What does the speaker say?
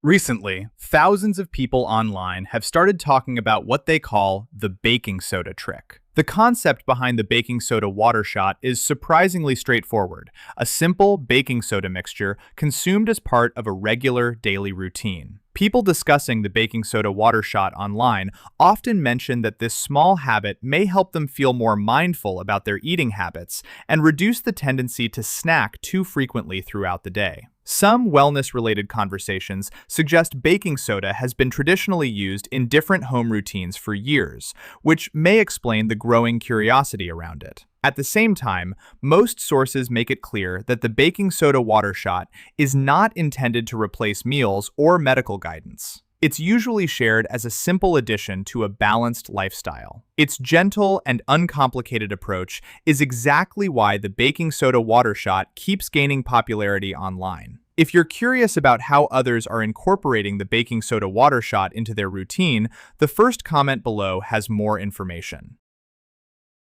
Recently, thousands of people online have started talking about what they call the baking soda trick. The concept behind the baking soda water shot is surprisingly straightforward, a simple baking soda mixture consumed as part of a regular daily routine. People discussing the baking soda water shot online often mention that this small habit may help them feel more mindful about their eating habits and reduce the tendency to snack too frequently throughout the day. Some wellness-related conversations suggest baking soda has been traditionally used in different home routines for years, which may explain the growing curiosity around it. At the same time, most sources make it clear that the baking soda water shot is not intended to replace meals or medical guidance. It's usually shared as a simple addition to a balanced lifestyle. Its gentle and uncomplicated approach is exactly why the baking soda water shot keeps gaining popularity online. If you're curious about how others are incorporating the baking soda water shot into their routine, the first comment below has more information.